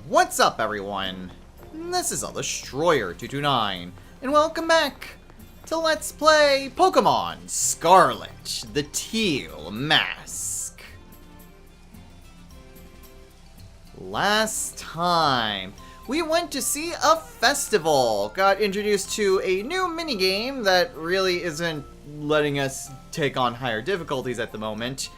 What's up, everyone? This is Destroyer229, and welcome back to Let's Play Pokemon Scarlet, the Teal Mask. Last time, we went to see a festival, got introduced to a new minigame that really isn't letting us take on higher difficulties at the moment,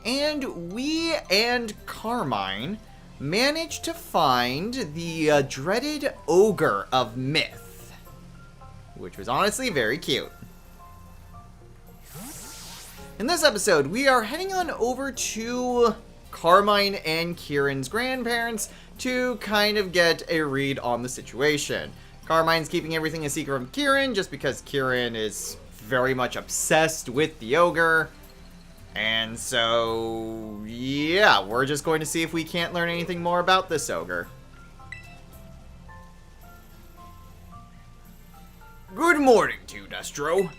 and we and Carmine managed to find the dreaded Ogre of Myth, which was honestly very cute. In this episode, we are heading on over to Carmine and Kieran's grandparents to kind of get a read on the situation. Carmine's keeping everything a secret from Kieran just because Kieran is very much obsessed with the ogre. And so, yeah, we're just going to see if we can't learn anything more about this ogre. Good morning to you, Destro.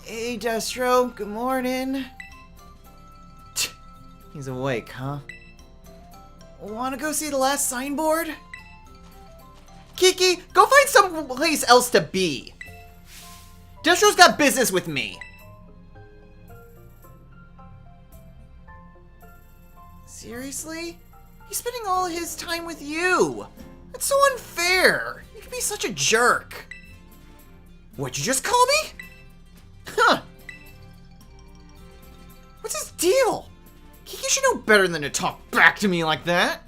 Hey, Destro, good morning. He's awake, huh? Wanna go see the last signboard? Kiki, go find someplace else to be. Destro's got business with me. Seriously? He's spending all his time with you. That's so unfair. You can be such a jerk. What'd you just call me? Huh. What's his deal? You should know better than to talk back to me like that.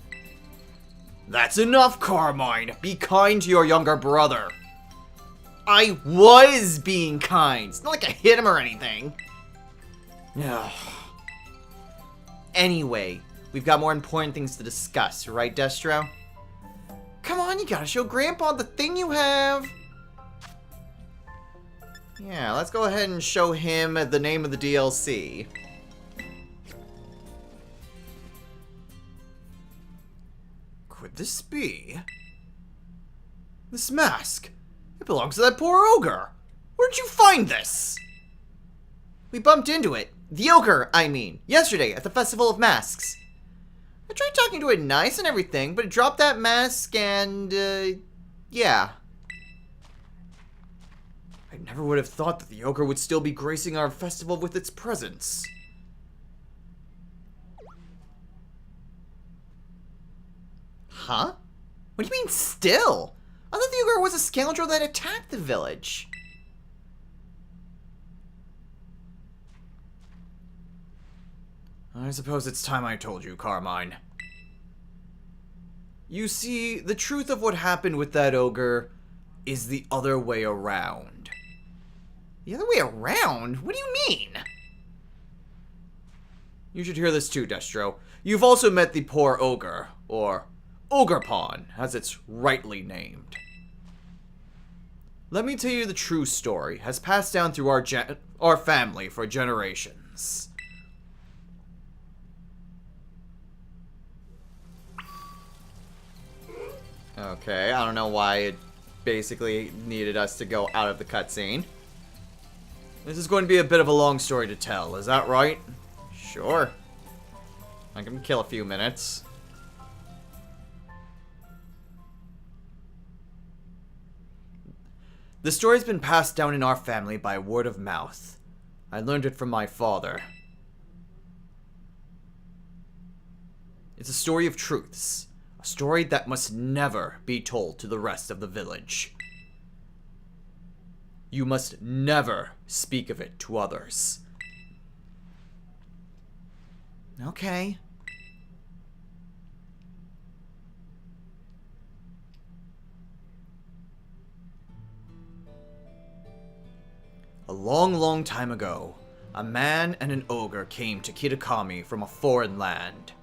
That's enough, Carmine. Be kind to your younger brother. I was being kind. It's not like I hit him or anything. Anyway, we've got more important things to discuss, right, Destro? Come on, you gotta show Grandpa the thing you have. Yeah, let's go ahead and show him the name of the DLC. Could this be? This mask. It belongs to that poor ogre. Where'd you find this? We bumped into it. The ogre, I mean, yesterday at the Festival of Masks. I tried talking to it nice and everything, but it dropped that mask and, yeah. I never would have thought that the ogre would still be gracing our festival with its presence. Huh? What do you mean, still? I thought the ogre was a scoundrel that attacked the village. I suppose it's time I told you, Carmine. You see, the truth of what happened with that ogre is the other way around. The other way around? What do you mean? You should hear this too, Destro. You've also met the poor ogre, or Ogrepawn, as it's rightly named. Let me tell you the true story, has passed down through our family for generations. Okay, I don't know why it basically needed us to go out of the cutscene. This is going to be a bit of a long story to tell, is that right? Sure. I can kill a few minutes. The story's been passed down in our family by word of mouth. I learned it from my father. It's a story of truths. A story that must never be told to the rest of the village. You must never speak of it to others. Okay. A long, long time ago, a man and an ogre came to Kitakami from a foreign land.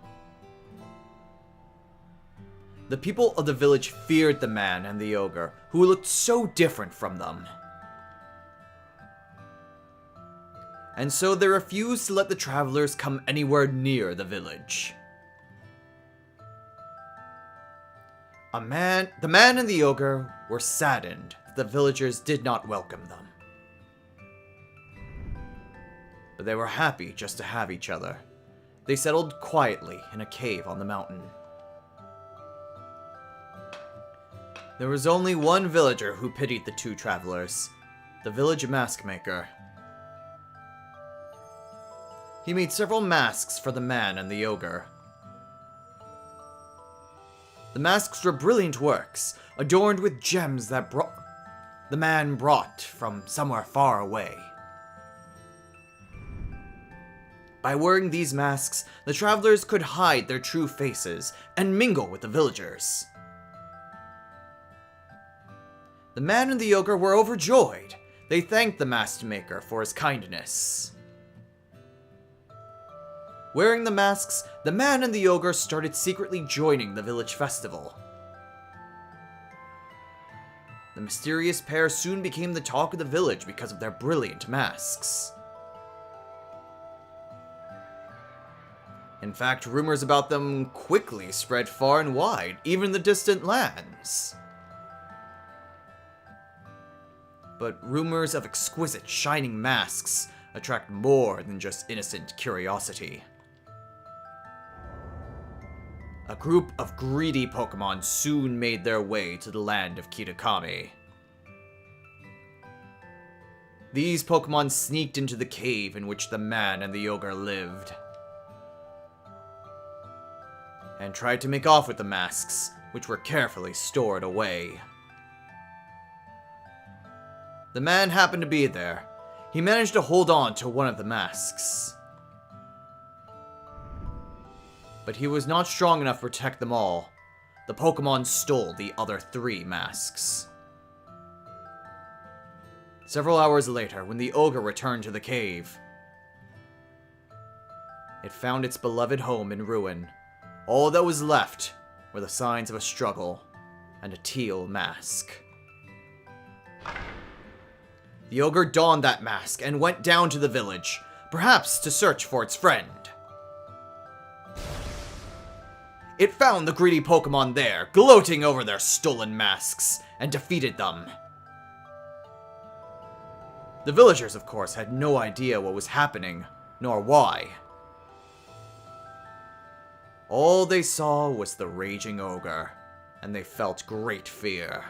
The people of the village feared the man and the ogre, who looked so different from them. And so they refused to let the travelers come anywhere near the village. The man and the ogre were saddened that the villagers did not welcome them. But they were happy just to have each other, They settled quietly in a cave on the mountain. There was only one villager who pitied the two travelers, the village mask maker. He made several masks for the man and the ogre. The masks were brilliant works, adorned with gems that the man brought from somewhere far away. By wearing these masks, the travelers could hide their true faces and mingle with the villagers. The man and the ogre were overjoyed. They thanked the mask maker for his kindness. Wearing the masks, the man and the ogre started secretly joining the village festival. The mysterious pair soon became the talk of the village because of their brilliant masks. In fact, rumors about them quickly spread far and wide, even in the distant lands. But rumors of exquisite, shining masks attract more than just innocent curiosity. A group of greedy Pokemon soon made their way to the land of Kitakami. These Pokemon sneaked into the cave in which the man and the ogre lived, and tried to make off with the masks, which were carefully stored away. The man happened to be there. He managed to hold on to one of the masks, but he was not strong enough to protect them all. The Pokemon stole the other 3 masks. Several hours later, when the ogre returned to the cave, it found its beloved home in ruin. All that was left were the signs of a struggle and a teal mask. The ogre donned that mask and went down to the village, perhaps to search for its friend. It found the greedy Pokemon there, gloating over their stolen masks, and defeated them. The villagers, of course, had no idea what was happening, nor why. All they saw was the raging ogre, and they felt great fear.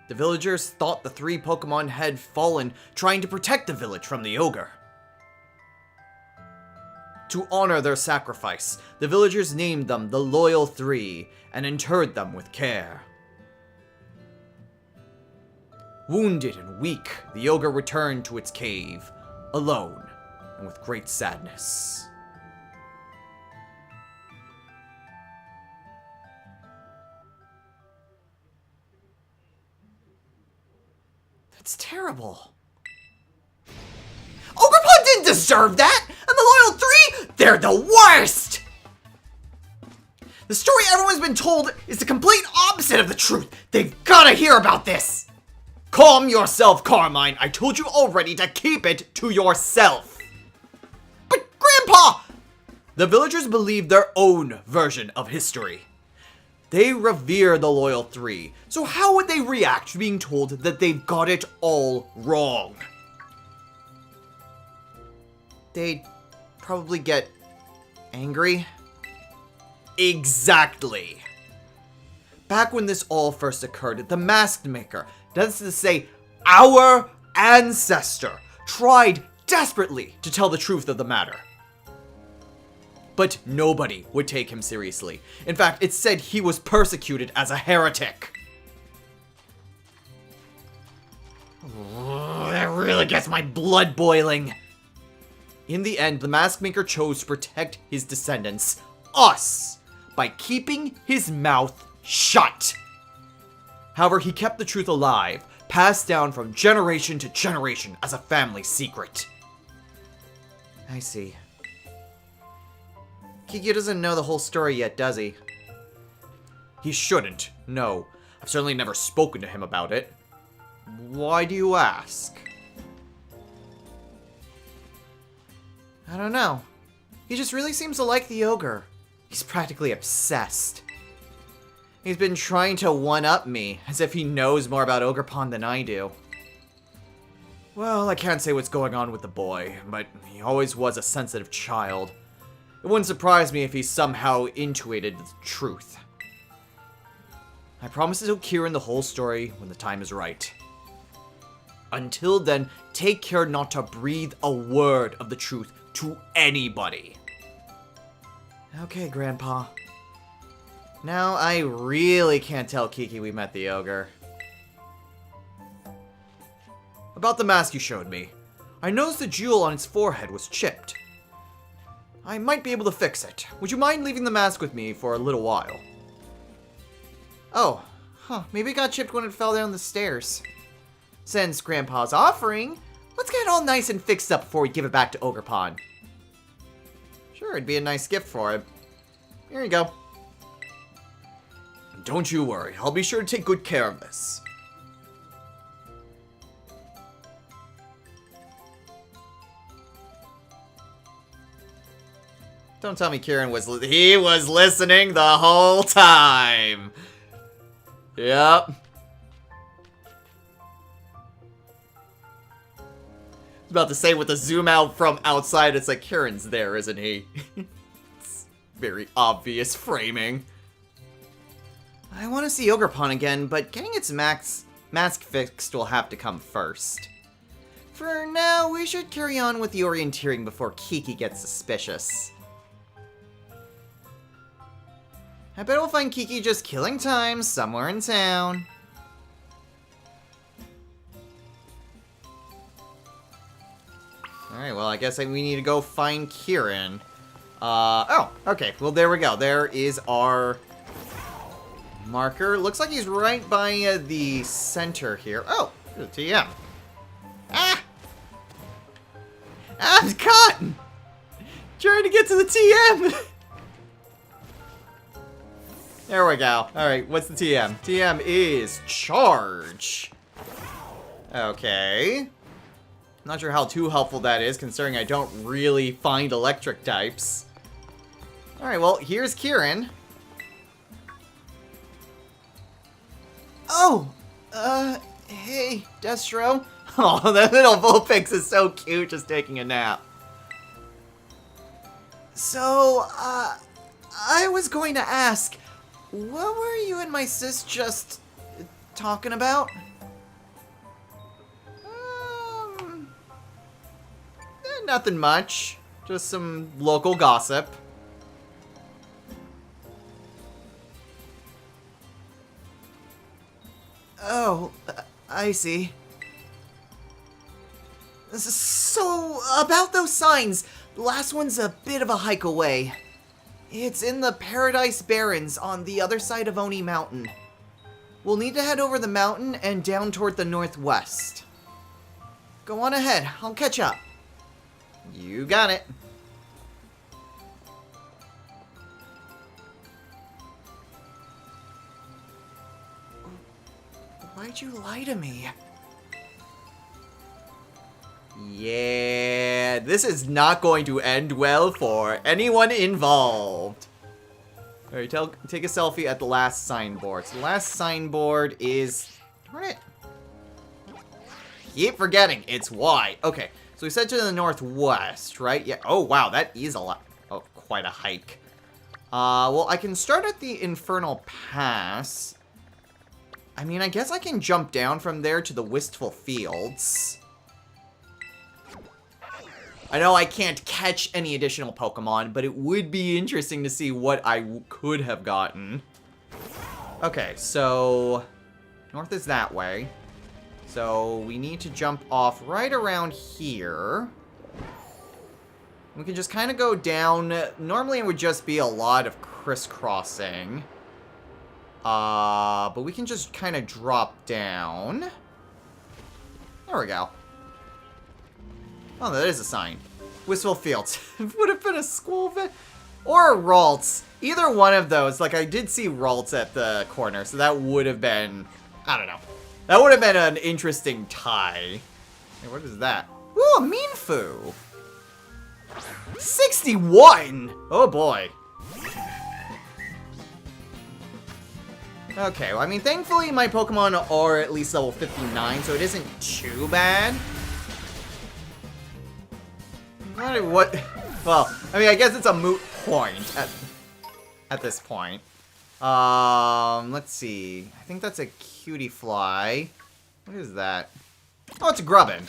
The villagers thought the 3 Pokemon had fallen, trying to protect the village from the ogre. To honor their sacrifice, the villagers named them the Loyal 3 and interred them with care. Wounded and weak, the ogre returned to its cave, alone and with great sadness. That's terrible. Ogerpon didn't deserve that! And the Loyal 3, they're the worst! The story everyone's been told is the complete opposite of the truth. They've gotta hear about this! Calm yourself, Carmine. I told you already to keep it to yourself. But Grandpa! The villagers believe their own version of history. They revere the Loyal 3, so how would they react to being told that they've got it all wrong? They'd probably get angry. Exactly. Back when this all first occurred, the Mask Maker, that's to say, our ancestor, tried desperately to tell the truth of the matter. But nobody would take him seriously. In fact, it said he was persecuted as a heretic. That really gets my blood boiling. In the end, the Mask Maker chose to protect his descendants, us, by keeping his mouth shut. However, he kept the truth alive, passed down from generation to generation as a family secret. I see. Kikyo doesn't know the whole story yet, does he? He shouldn't, no. I've certainly never spoken to him about it. Why do you ask? I don't know. He just really seems to like the ogre. He's practically obsessed. He's been trying to one-up me, as if he knows more about Ogerpon than I do. Well, I can't say what's going on with the boy, but he always was a sensitive child. It wouldn't surprise me if he somehow intuited the truth. I promise to tell Kieran the whole story when the time is right. Until then, take care not to breathe a word of the truth to anybody. Okay, Grandpa. Now I really can't tell Kiki we met the ogre. About the mask you showed me. I noticed the jewel on its forehead was chipped. I might be able to fix it. Would you mind leaving the mask with me for a little while? Oh, maybe it got chipped when it fell down the stairs. Since Grandpa's offering, let's get it all nice and fixed up before we give it back to Ogre Pond. Sure, it'd be a nice gift for him. Here you go. Don't you worry, I'll be sure to take good care of this. Don't tell me Kieran he was listening the whole time. Yep. I was about to say with the zoom out from outside, it's like Kieran's there, isn't he? It's very obvious framing. I want to see Ogre Pond again, but getting its mask fixed will have to come first. For now, we should carry on with the orienteering before Kiki gets suspicious. I bet we'll find Kiki just killing time somewhere in town. Alright, well, I guess we need to go find Kieran. Oh, okay. Well, there we go. There is our marker. Looks like he's right by the center here. Oh, there's a TM. Ah! I'm caught! Trying to get to the TM! There we go. Alright, what's the TM? TM is charge. Okay. Not sure how too helpful that is, considering I don't really find electric types. Alright, well, here's Kieran. Oh! Hey, Destro. Oh, that little Vulpix is so cute, just taking a nap. So, I was going to ask, what were you and my sis just talking about? Nothing much. Just some local gossip. Oh, I see. So, about those signs, the last one's a bit of a hike away. It's in the Paradise Barrens on the other side of Oni Mountain. We'll need to head over the mountain and down toward the northwest. Go on ahead, I'll catch up. You got it. Why'd you lie to me? Yeah, this is not going to end well for anyone involved. Alright, take a selfie at the last signboard. So the last signboard is... Darn it. Keep forgetting, it's Y. Okay, so we said to the northwest, right? Yeah. Oh, wow, that is a lot. Oh, quite a hike. Well, I can start at the Infernal Pass. I mean, I guess I can jump down from there to the Wistful Fields. I know I can't catch any additional Pokemon, but it would be interesting to see what I could have gotten. Okay, so north is that way. So we need to jump off right around here. We can just kind of go down. Normally it would just be a lot of crisscrossing. But we can just kind of drop down. There we go. Oh, that is a sign. Wistful Fields. Would have been a school vet. Or a Ralts. Either one of those. Like, I did see Ralts at the corner, so that would have been... I don't know. That would have been an interesting tie. Hey, what is that? Ooh, a Mienfoo. 61! Oh, boy. Okay, well, I mean, thankfully my Pokemon are at least level 59, so it isn't too bad. What? Well, I mean, I guess it's a moot point at this point. Let's see. I think that's a cutie fly. What is that? Oh, it's a grubbin.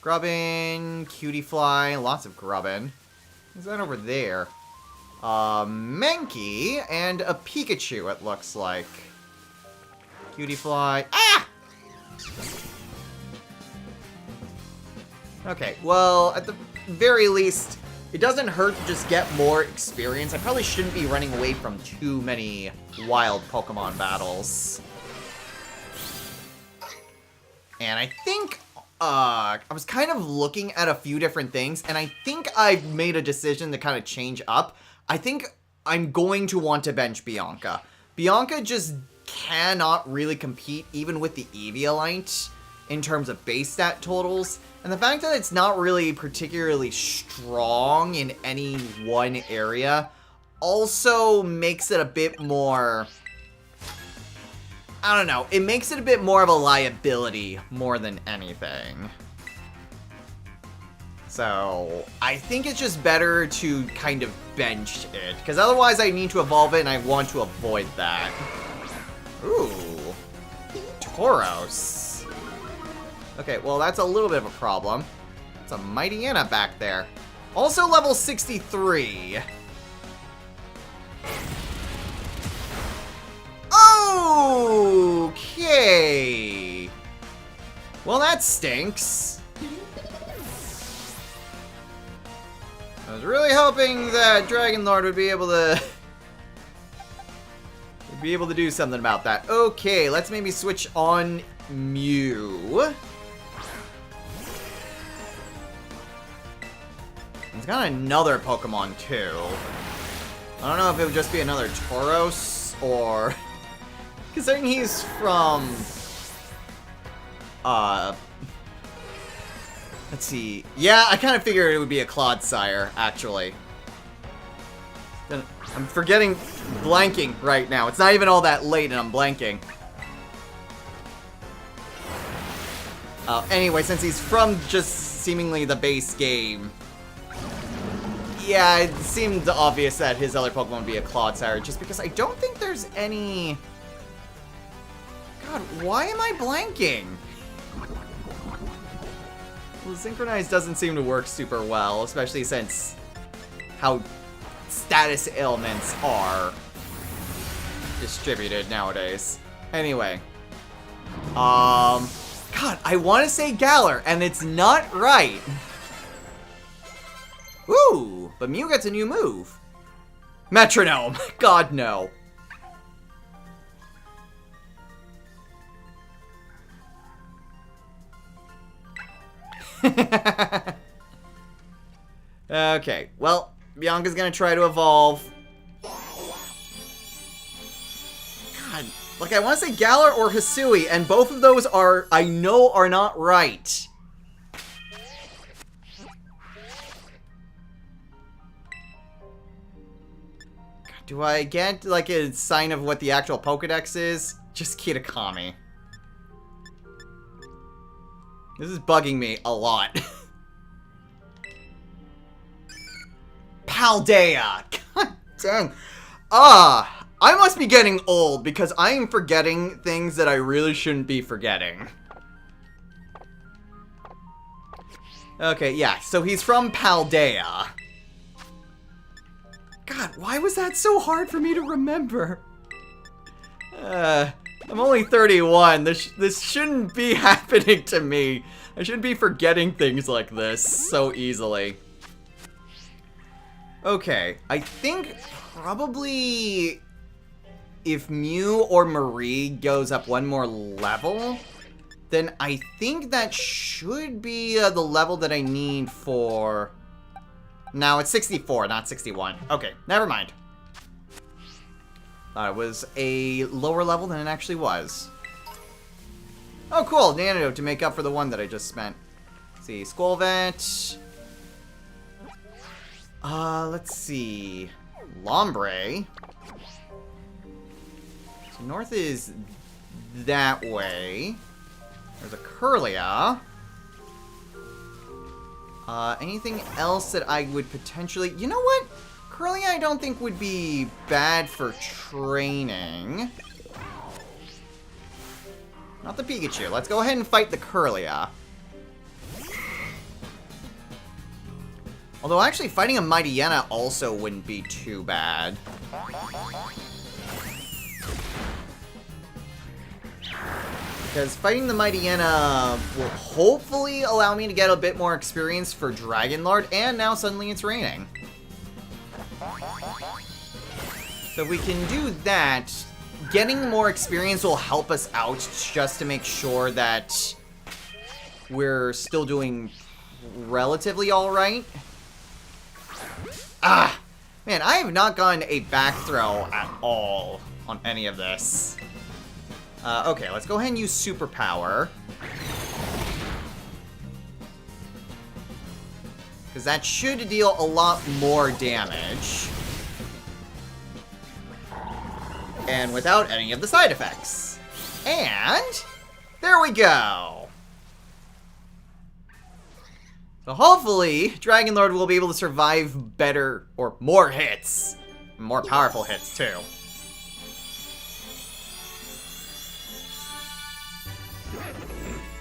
Grubbin, cutie fly, lots of grubbin. What's that over there? Mankey and a Pikachu, it looks like. Cutie fly. Ah! Okay, well, at the very least, it doesn't hurt to just get more experience. I probably shouldn't be running away from too many wild Pokemon battles. And I think, I was kind of looking at a few different things, and I think I've made a decision to kind of change up. I think I'm going to want to bench Bianca. Bianca just cannot really compete even with the Eviolite in terms of base stat totals. And the fact that it's not really particularly strong in any one area also makes it a bit more... I don't know, it makes it a bit more of a liability more than anything. So, I think it's just better to kind of bench it, because otherwise I need to evolve it and I want to avoid that. Ooh, Tauros. Okay, well that's a little bit of a problem. It's a Mightyena back there. Also level 63. Okay. Well, that stinks. I was really hoping that Dragon Lord would be able to do something about that. Okay, let's maybe switch on Mew. He's got another Pokemon too. I don't know if it would just be another Tauros or... Considering he's from... Let's see. Yeah, I kind of figured it would be a Clodsire, actually. I'm blanking right now. It's not even all that late and I'm blanking. Anyway, since he's from just seemingly the base game... Yeah, it seemed obvious that his other Pokemon would be a Clodsire, just because I don't think there's any... God, why am I blanking? Well, Synchronize doesn't seem to work super well, especially since how status ailments are distributed nowadays. Anyway. God, I want to say Galar, and it's not right. Ooh, but Mew gets a new move. Metronome. God, no. Okay, well, Bianca's gonna try to evolve. God, like I want to say Galar or Hisui, and both of those are, I know, are not right. Do I get, like, a sign of what the actual Pokedex is? Just Kitakami. This is bugging me a lot. Paldea! God dang. I must be getting old because I am forgetting things that I really shouldn't be forgetting. Okay, yeah, so he's from Paldea. God, why was that so hard for me to remember? I'm only 31. This shouldn't be happening to me. I shouldn't be forgetting things like this so easily. Okay, I think probably if Mew or Marie goes up one more level, then I think that should be the level that I need for... No, it's 64, not 61. Okay, never mind. Thought it was a lower level than it actually was. Oh, cool. An antidote to make up for the one that I just spent. Let's see. Squolvet. Let's see. Lombre. So north is that way. There's a Curlia. Anything else that I would potentially... You know what? Curly I don't think would be bad for training. Not the Pikachu. Let's go ahead and fight the Curlia. Although actually fighting a Mightyena also wouldn't be too bad. Because fighting the Mightyena will hopefully allow me to get a bit more experience for Dragon Lord, and now suddenly it's raining. So if we can do that, getting more experience will help us out just to make sure that we're still doing relatively alright. Ah! Man, I have not gotten a back throw at all on any of this. Okay, let's go ahead and use Superpower. Because that should deal a lot more damage. And without any of the side effects. And there we go. So hopefully, Dragon Lord will be able to survive better or more hits. More powerful hits, too.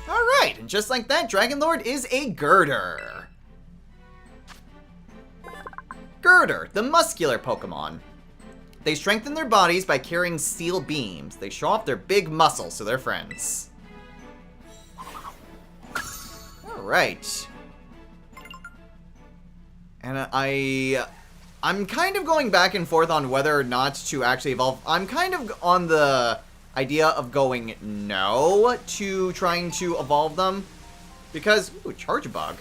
Alright, and just like that, Dragon Lord is a Girder. Girder, the muscular Pokemon. They strengthen their bodies by carrying steel beams. They show off their big muscles to their friends. Alright. And I'm kind of going back and forth on whether or not to actually evolve. I'm kind of on the idea of going no to trying to evolve them. Because, ooh, Charge Bug.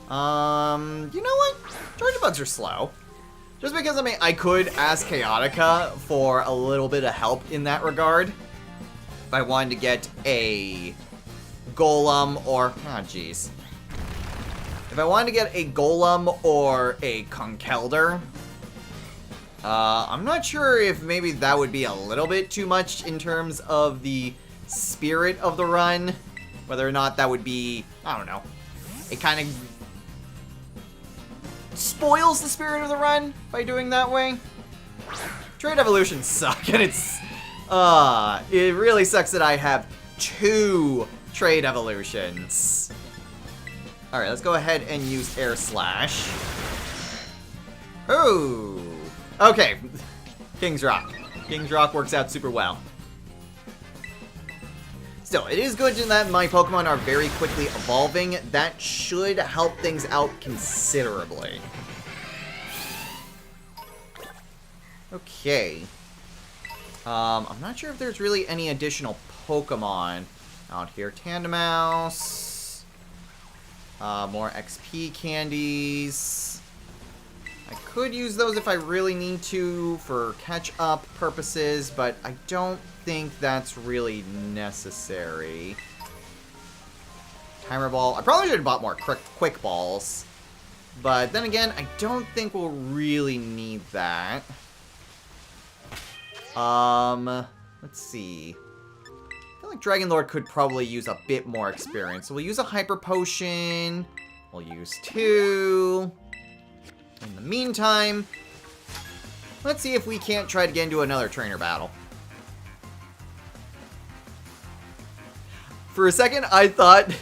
You know what? Charge Bugs are slow. Just because, I mean, I could ask Chaotica for a little bit of help in that regard. If I wanted to get a Golem or... oh, jeez. If I wanted to get a Golem or a Conkeldurr, I'm not sure if maybe that would be a little bit too much in terms of the spirit of the run. Whether or not that would be, I don't know, it kind of spoils the spirit of the run by doing that way. Trade evolutions suck, and it's, it really sucks that I have 2 trade evolutions. Alright, let's go ahead and use Air Slash. Ooh. Okay. King's Rock. King's Rock works out super well. Still, it is good that my Pokemon are very quickly evolving. That should help things out considerably. Okay. I'm not sure if there's really any additional Pokemon out here. Tandemaus. More XP candies. I could use those if I really need to for catch-up purposes, but I don't think that's really necessary. Timer Ball. I probably should have bought more quick balls. But then again, I don't think we'll really need that. Let's see. I feel like Dragon Lord could probably use a bit more experience. So we'll use a Hyper Potion. We'll use 2. In the meantime, let's see if we can't try to get into another trainer battle. For a second, I thought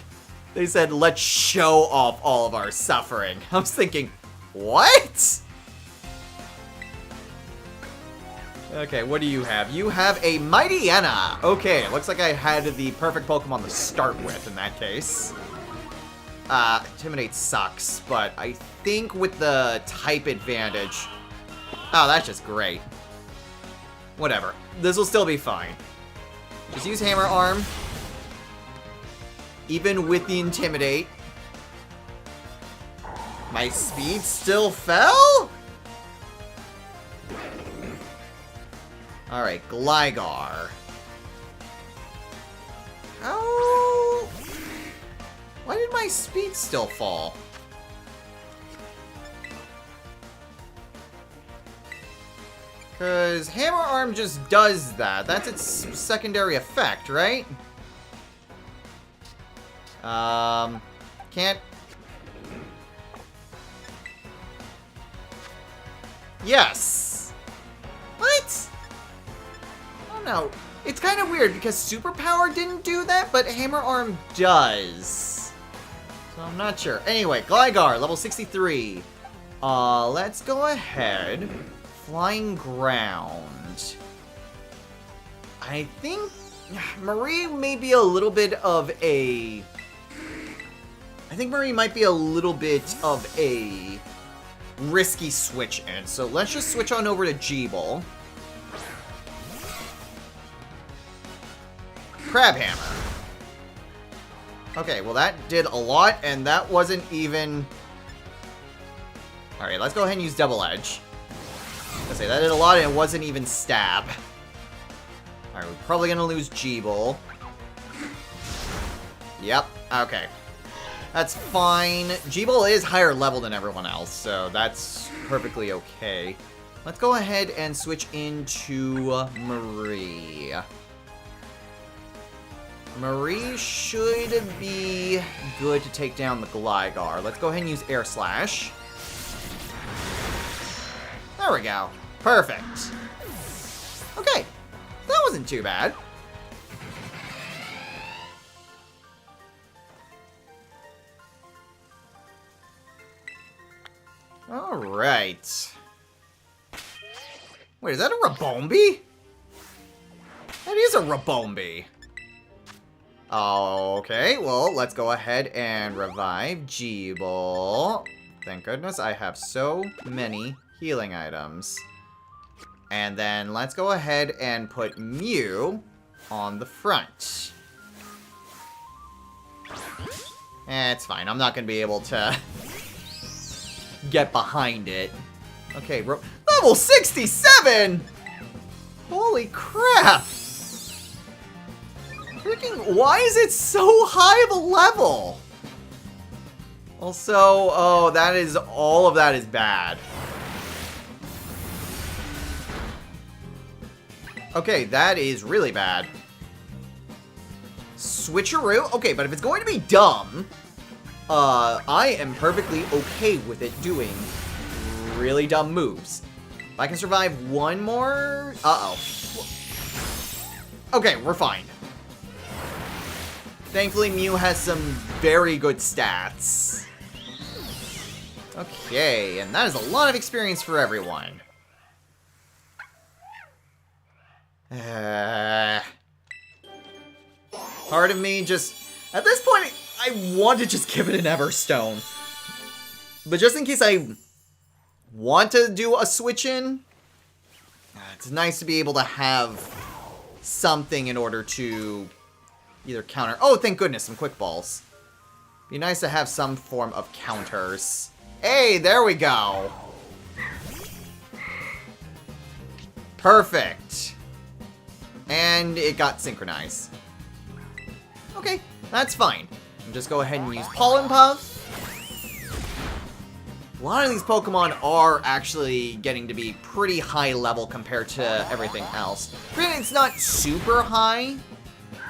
they said, let's show off all of our suffering. I was thinking, what? Okay, what do you have? You have a Mightyena. Okay, looks like I had the perfect Pokemon to start with in that case. Intimidate sucks, but I think with the type advantage... oh, that's just great. Whatever. This will still be fine. Just use Hammer Arm. Even with the Intimidate. My speed still fell? Alright, Gligar. How... why did my speed still fall? Because Hammer Arm just does that. That's its secondary effect, right? Can't Yes! What? I don't know. It's kind of weird because Superpower didn't do that, but Hammer Arm does. So I'm not sure. Anyway, Gligar, level 63. Let's go ahead. Flying Ground. I think Marie may be a little bit of a... I think Marie might be a little bit of a risky switch in. So let's just switch on over to Jeeble. Crab Hammer. Okay, well that did a lot, and that wasn't even... Alright, let's go ahead and use Double Edge. I say that did a lot, and it wasn't even Stab. Alright, we're probably gonna lose Jeeble. Yep, okay. That's fine. Jeeble is higher level than everyone else, so that's perfectly okay. Let's go ahead and switch into Marie. Marie should be good to take down the Gligar. Let's go ahead and use Air Slash. There we go. Perfect. Okay. That wasn't too bad. Alright. Wait, is that a Rabombi? That is a Rabombi. Okay, well, let's go ahead and revive Jeeble. Thank goodness I have so many healing items. And then let's go ahead and put Mew on the front. It's fine. I'm not going to be able to get behind it. Okay, level 67! Holy crap! Freaking, why is it so high of a level? Also, oh, that is, all of that is bad. Okay, that is really bad. Switcheroo? Okay, but if it's going to be dumb, I am perfectly okay with it doing really dumb moves. If I can survive one more... Uh-oh. Okay, we're fine. Thankfully, Mew has some very good stats. Okay, and that is a lot of experience for everyone. Part of me just... At this point, I want to just give it an Everstone. But just in case I want to do a switch-in, it's nice to be able to have something in order to either counter... Oh, thank goodness, some quick balls. Be nice to have some form of counters. Hey, there we go. Perfect. And it got synchronized. Okay, that's fine. Just go ahead and use Pollen Puff. A lot of these Pokemon are actually getting to be pretty high level compared to everything else. Granted, it's not super high,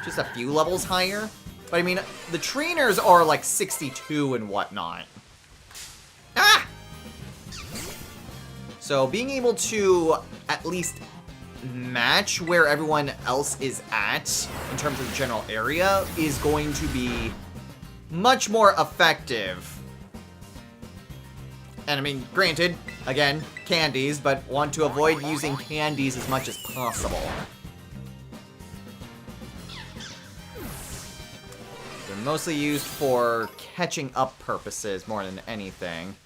just a few levels higher. But I mean, the trainers are like 62 and whatnot. Ah! So being able to at least match where everyone else is at in terms of the general area is going to be much more effective. And I mean, granted, again, candies, but want to avoid using candies as much as possible. They're mostly used for catching up purposes more than anything.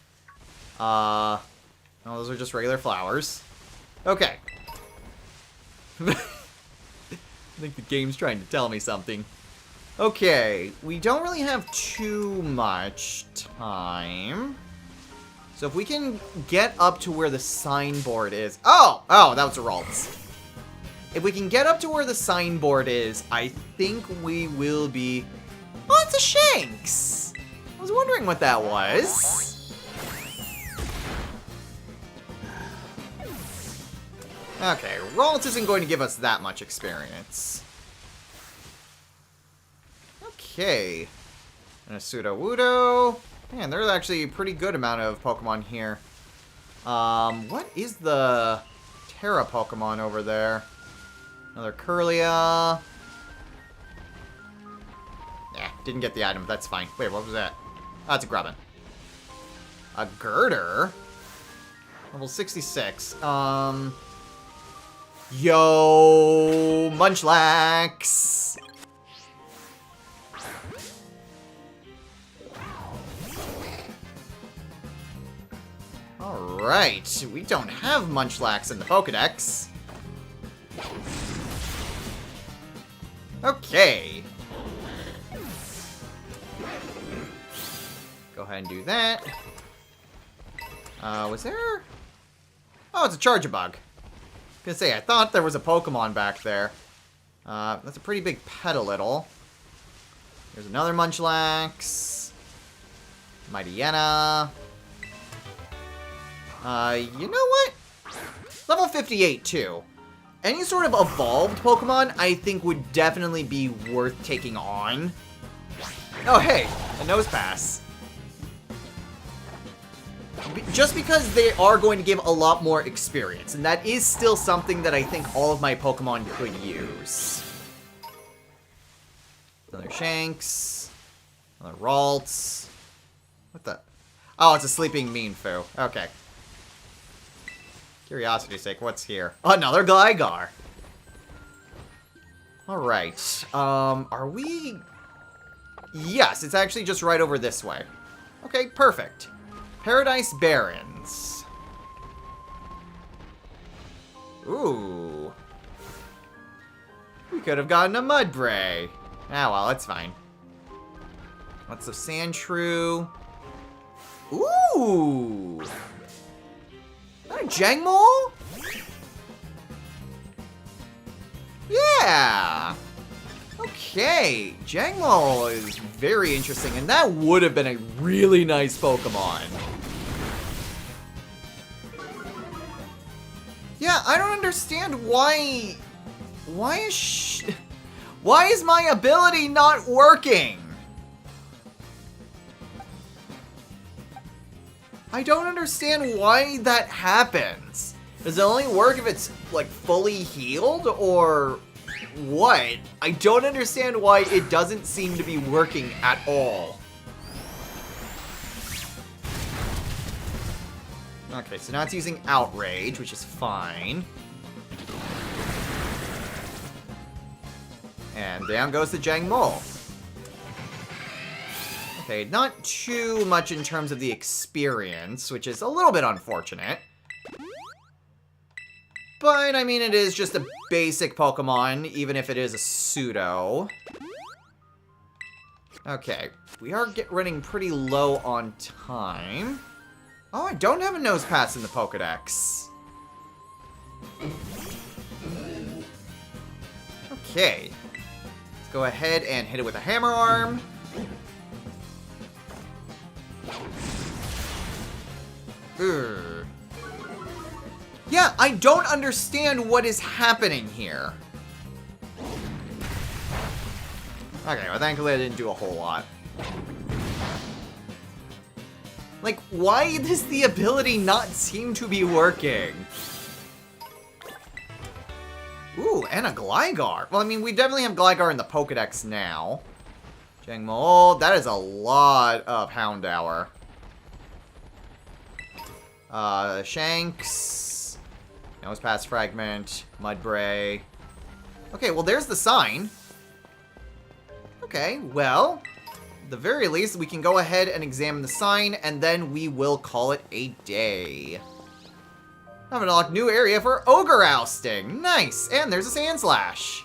No, those are just regular flowers. Okay. I think the game's trying to tell me something. Okay, we don't really have too much time. So if we can get up to where the signboard is... Oh, that was a Ralts. If we can get up to where the signboard is, I think we will be... Oh, it's a Shanks! I was wondering what that was. Okay, Ralts isn't going to give us that much experience. Okay. And a Sudowoodo. Man, there's actually a pretty good amount of Pokemon here. What is the Terra Pokemon over there? Another Curlia. Yeah, didn't get the item, but that's fine. Wait, what was that? Oh, it's a Grubbin. A Girder? Level 66. Yo, Munchlax! Alright, we don't have Munchlax in the Pokedex. Okay. Go ahead and do that. Was there... Oh, it's a Charjabug. I was gonna say, I thought there was a Pokemon back there. That's a pretty big Petalittle. There's another Munchlax. Mightyena. You know what? Level 58, too. Any sort of evolved Pokemon, I think, would definitely be worth taking on. Oh, hey, a Nose Pass. Just because they are going to give a lot more experience, and that is still something that I think all of my Pokemon could use. Another Shanks. Another Ralts. What the? Oh, it's a sleeping Mienfoo. Okay. Curiosity's sake, what's here? Another Gligar. Alright. Are we... Yes, it's actually just right over this way. Okay, perfect. Paradise Barrens. Ooh. We could have gotten a Mudbray. Ah, well, that's fine. Lots of Sandshrew. Ooh. Is that a Jangmo? Yeah. Okay. Jangmo is very interesting, and that would have been a really nice Pokemon. Yeah, I don't understand why is my ability not working? I don't understand why that happens. Does it only work if it's, like, fully healed, or what? I don't understand why it doesn't seem to be working at all. Okay, so now it's using Outrage, which is fine. And down goes the Jangmo. Okay, not too much in terms of the experience, which is a little bit unfortunate. But, I mean, it is just a basic Pokemon, even if it is a pseudo. Okay, we are running pretty low on time. Oh, I don't have a Nose Pass in the Pokedex. Okay. Let's go ahead and hit it with a Hammer Arm. Ugh. Yeah, I don't understand what is happening here. Okay, well, thankfully I didn't do a whole lot. Like, why does the ability not seem to be working? Ooh, and a Gligar. Well, I mean, we definitely have Gligar in the Pokedex now. Jangmo, oh, that is a lot of Houndour. Shanks. Nose Pass Fragment. Mudbray. Okay, well, there's the sign. Okay, well, at the very least, we can go ahead and examine the sign, and then we will call it a day. I've unlocked new area for Ogre Ousting. Nice! And there's a Sandslash.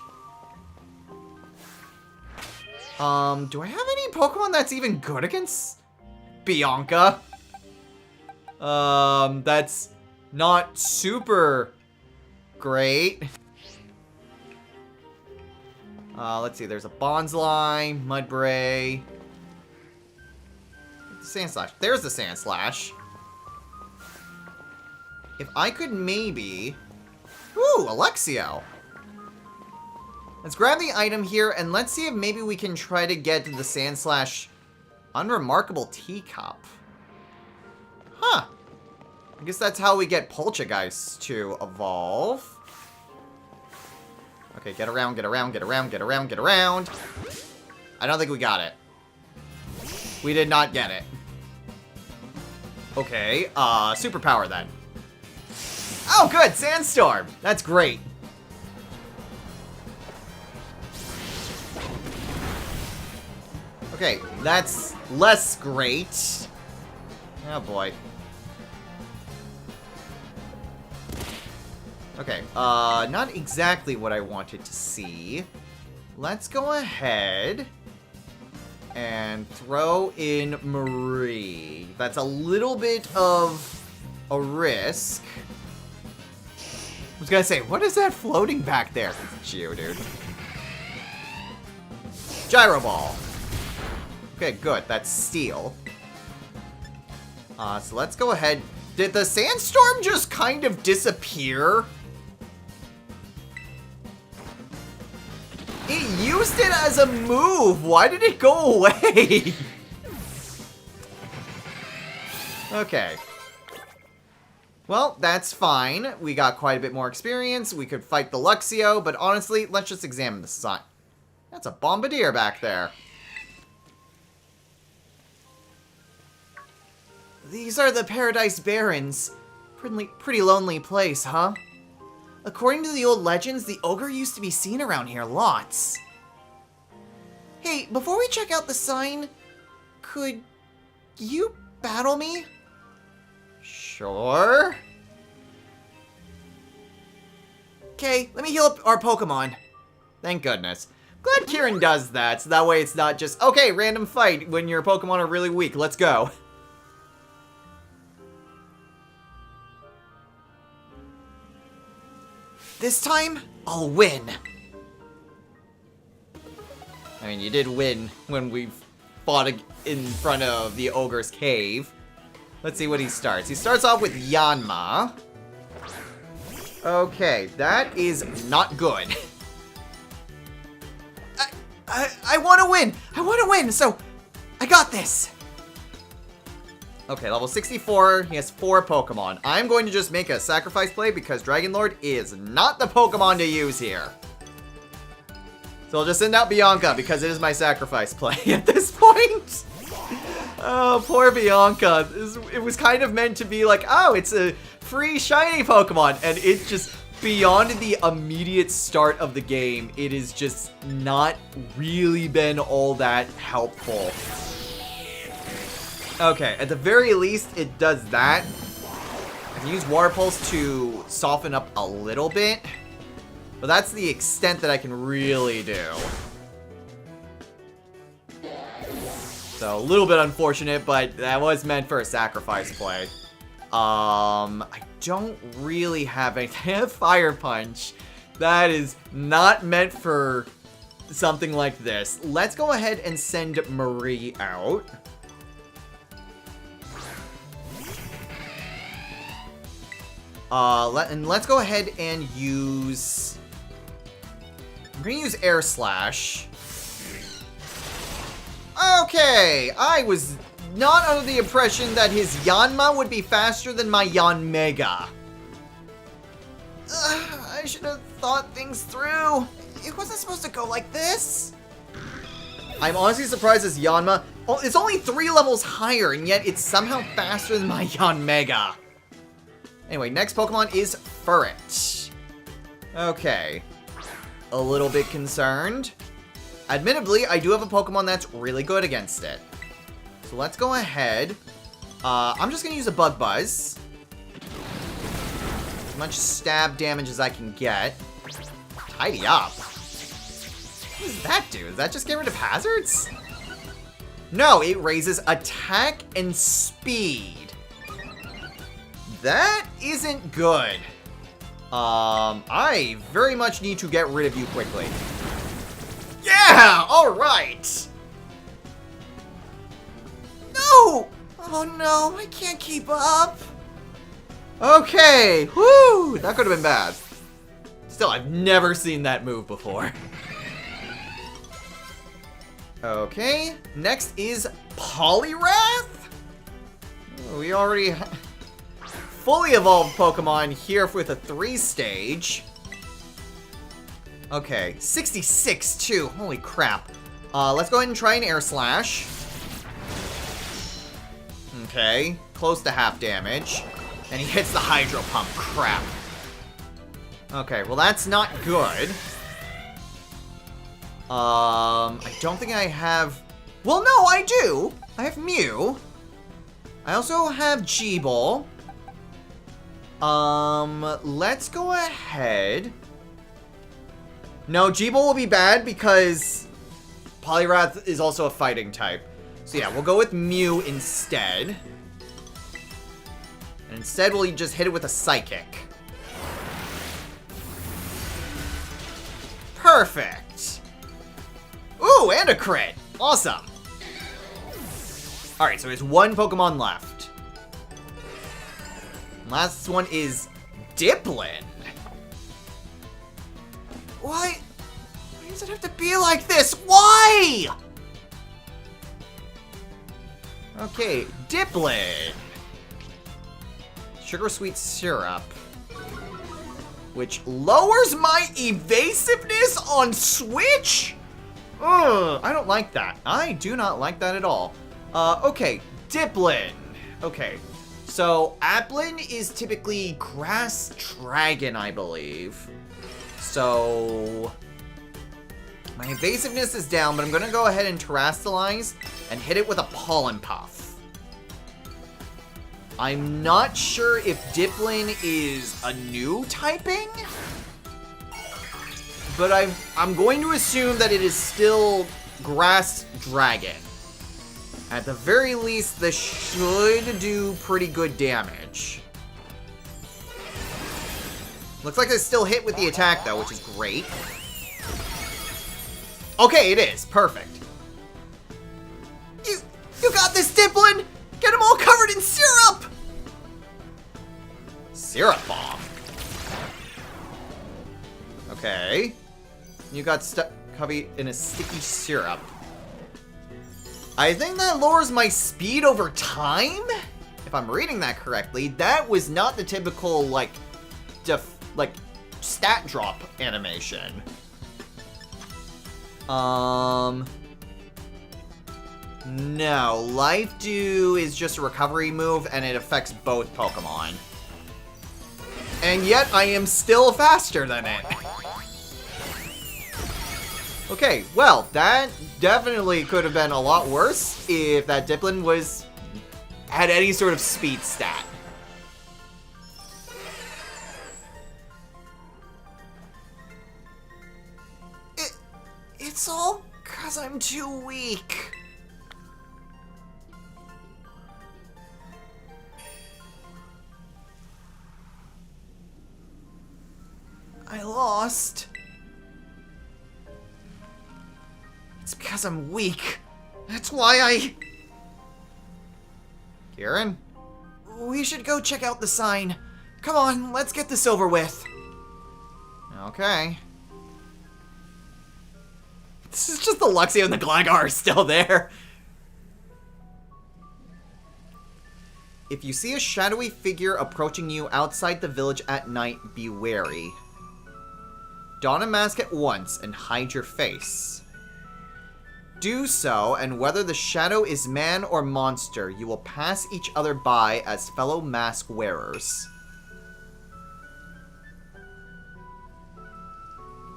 Do I have any Pokemon that's even good against Bianca? That's not super great. Let's see, there's a Bonsly, Mudbray. Sandslash. There's the Sandslash. If I could maybe... Ooh, Alexio. Let's grab the item here, and let's see if maybe we can try to get to the Sandslash Unremarkable Teacup. Huh. I guess that's how we get Poltergeist to evolve. Okay, get around, get around, get around, get around, get around. I don't think we got it. We did not get it. Okay, superpower then. Oh, good, Sandstorm. That's great. Okay, that's less great. Oh boy. Okay, not exactly what I wanted to see. Let's go ahead and throw in Marie. That's a little bit of a risk. I was gonna say, what is that floating back there? Geodude. Gyro Ball. Okay, good. That's Steel. So let's go ahead. Did the Sandstorm just kind of disappear? It used it as a move. Why did it go away? Okay. Well, that's fine. We got quite a bit more experience. We could fight the Luxio, but honestly, let's just examine the sun. That's a Bombardier back there. These are the Paradise Barrens. Pretty lonely place, huh? According to the old legends, the ogre used to be seen around here lots. Hey, before we check out the sign, could you battle me? Sure. Okay, let me heal up our Pokemon. Thank goodness. Glad Kieran does that, so that way it's not just, okay, random fight when your Pokemon are really weak, let's go. This time, I'll win. I mean, you did win when we fought in front of the Ogre's Cave. Let's see what he starts. He starts off with Yanma. Okay, that is not good. I want to win! I want to win, so I got this! Okay, level 64, he has 4 Pokemon. I'm going to just make a sacrifice play because Dragon Lord is not the Pokemon to use here. So I'll just send out Bianca because it is my sacrifice play at this point. Oh, poor Bianca. It was kind of meant to be like, oh, it's a free shiny Pokemon, and it just, beyond the immediate start of the game, it has just not really been all that helpful. Okay, at the very least, it does that. I can use Water Pulse to soften up a little bit, but that's the extent that I can really do. So, a little bit unfortunate, but that was meant for a sacrifice play. I don't really have anything. Fire Punch. That is not meant for something like this. Let's go ahead and send Marie out. Let's go ahead and use... I'm gonna use Air Slash. Okay, I was not under the impression that his Yanma would be faster than my Yanmega. I should have thought things through. It wasn't supposed to go like this. I'm honestly surprised his Yanma... Oh, it's only 3 levels higher, and yet it's somehow faster than my Yanmega. Anyway, next Pokemon is Furret. Okay. A little bit concerned. Admittedly, I do have a Pokemon that's really good against it. So let's go ahead. I'm just going to use a Bug Buzz. As much stab damage as I can get. Tidy up. What does that do? Does that just get rid of hazards? No, it raises attack and speed. That isn't good. I very much need to get rid of you quickly. Yeah! Alright! No! Oh no, I can't keep up. Okay, whoo! That could have been bad. Still, I've never seen that move before. Okay, next is Poliwrath? Oh, we already... fully evolved Pokemon here with a 3-stage. Okay, 66 too. Holy crap. Let's go ahead and try an Air Slash. Okay, close to half damage. And he hits the Hydro Pump. Crap. Okay, well that's not good. I don't think I have... Well, no, I do! I have Mew. I also have G-Ball. Let's go ahead. No, G-Ball will be bad because Poliwrath is also a fighting type. So yeah, we'll go with Mew instead. And instead, we'll just hit it with a Psychic. Perfect! Ooh, and a crit! Awesome! Alright, so there's one Pokemon left. Last one is Diplin. Why? Why does it have to be like this? Why? Okay, Diplin. Sugar Sweet Syrup. Which lowers my evasiveness on Switch? Ugh, I don't like that. I do not like that at all. Okay, Diplin. Okay, so Applin is typically Grass Dragon, I believe. So my evasiveness is down, but I'm gonna go ahead and Terrastalize and hit it with a Pollen Puff. I'm not sure if Diplin is a new typing, but I'm going to assume that it is still Grass Dragon. At the very least, this should do pretty good damage. Looks like it's still hit with the attack, though, which is great. Okay, it is. Perfect. You got this, Diplin! Get them all covered in syrup! Syrup Bomb. Okay. You got stuck covered in a sticky syrup. I think that lowers my speed over time? If I'm reading that correctly. That was not the typical, like, stat drop animation. No. Life Dew is just a recovery move, and it affects both Pokemon. And yet, I am still faster than it. Okay, well, that definitely could have been a lot worse if that Diplin had any sort of speed stat. It's all 'cause I'm too weak. I lost. It's because I'm weak. That's why I... Kieran? We should go check out the sign. Come on, let's get this over with. Okay. This is just the Luxio and the Gligar are still there. If you see a shadowy figure approaching you outside the village at night, be wary. Don a mask at once and hide your face. Do so, and whether the shadow is man or monster, you will pass each other by as fellow mask wearers.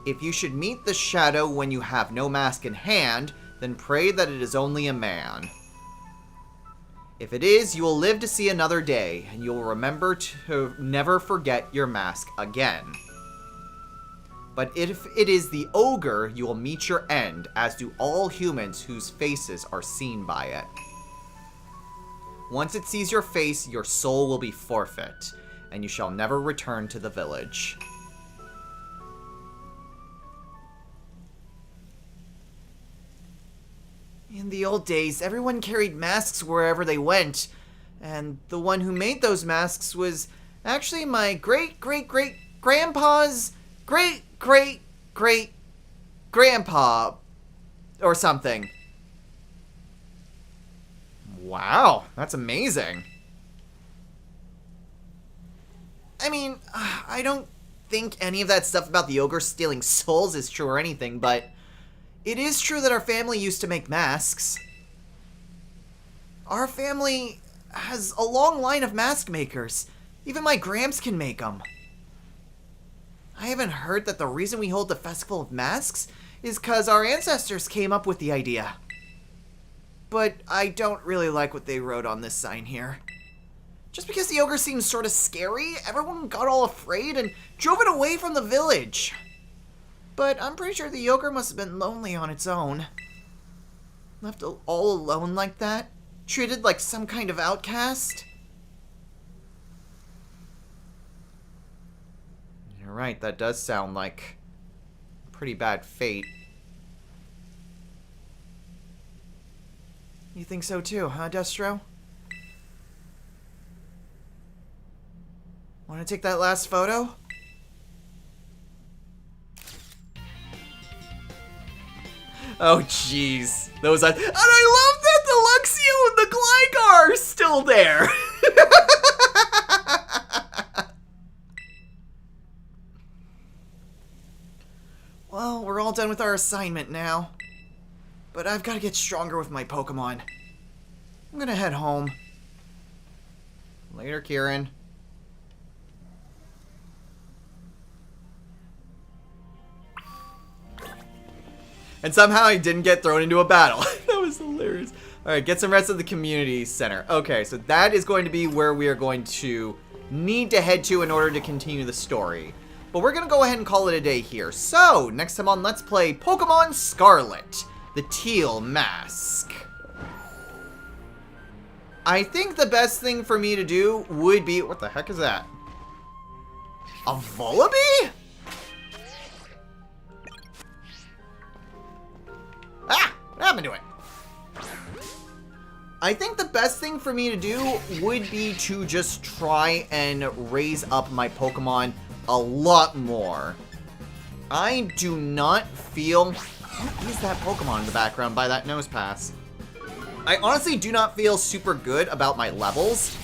If you should meet the shadow when you have no mask in hand, then pray that it is only a man. If it is, you will live to see another day, and you will remember to never forget your mask again. But if it is the ogre, you will meet your end, as do all humans whose faces are seen by it. Once it sees your face, your soul will be forfeit, and you shall never return to the village. In the old days, everyone carried masks wherever they went, and the one who made those masks was actually my great-great-great-grandpa's great-great-great-grandpa, or something. Wow, that's amazing. I mean, I don't think any of that stuff about the ogre stealing souls is true or anything, but it is true that our family used to make masks. Our family has a long line of mask makers. Even my Gramps can make them. I haven't heard that the reason we hold the Festival of Masks is because our ancestors came up with the idea. But I don't really like what they wrote on this sign here. Just because the ogre seems sort of scary, everyone got all afraid and drove it away from the village. But I'm pretty sure the ogre must have been lonely on its own. Left all alone like that? Treated like some kind of outcast? You're right, that does sound like a pretty bad fate. You think so too, huh, Destro? Want to take that last photo? Oh, jeez. Those eyes. And I love that the Luxio and the Gligar are still there. Well, we're all done with our assignment now. But I've got to get stronger with my Pokemon. I'm gonna head home. Later, Kieran. And somehow I didn't get thrown into a battle. That was hilarious. Alright, get some rest at the community center. Okay, so that is going to be where we are going to need to head to in order to continue the story. But we're going to go ahead and call it a day here. So, next time on Let's Play Pokemon Scarlet, the Teal Mask. I think the best thing for me to do would be... What the heck is that? A Vullaby? Ah! What happened to it? I think the best thing for me to do would be to just try and raise up my Pokemon a lot more. I do not feel... What is that Pokemon in the background by that nose pass? I honestly do not feel super good about my levels.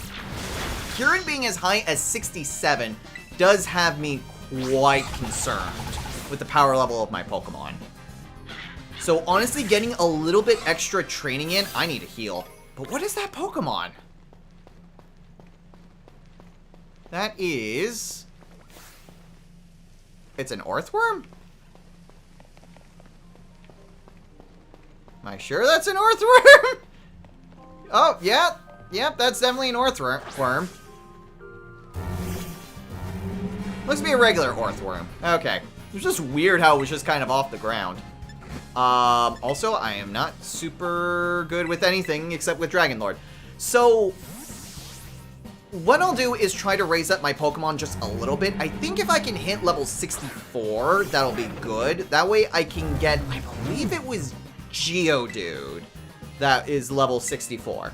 Kieran being as high as 67 does have me quite concerned with the power level of my Pokemon. So honestly, getting a little bit extra training in, I need to heal. But what is that Pokemon? That is... It's an Earthworm? Am I sure that's an Earthworm? Oh, yeah. Yep, that's definitely an Earthworm. Looks to be a regular Earthworm. Okay. It was just weird how it was just kind of off the ground. Also, I am not super good with anything except with Dragon Lord. So, what I'll do is try to raise up my Pokemon just a little bit. I think if I can hit level 64, that'll be good. That way I can get, I believe it was Geodude that is level 64.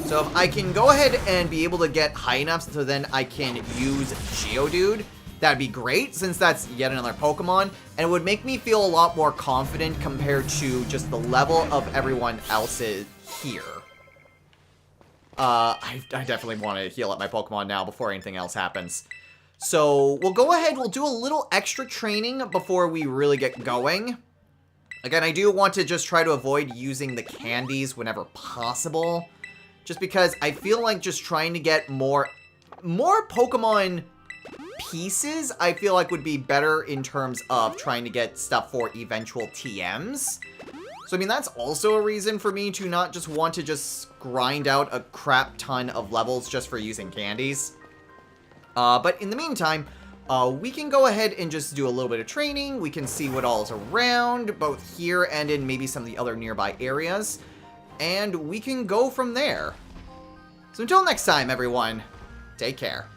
So if I can go ahead and be able to get high enough so then I can use Geodude, that'd be great, since that's yet another Pokemon, and it would make me feel a lot more confident compared to just the level of everyone else's here. I definitely want to heal up my Pokemon now before anything else happens. So, we'll go ahead, we'll do a little extra training before we really get going. Again, I do want to just try to avoid using the candies whenever possible, just because I feel like just trying to get more Pokemon pieces, I feel like would be better in terms of trying to get stuff for eventual TMs. So, I mean, that's also a reason for me to not just want to just grind out a crap ton of levels just for using candies. But in the meantime, we can go ahead and just do a little bit of training. We can see what all is around, both here and in maybe some of the other nearby areas. And we can go from there. So until next time, everyone, take care.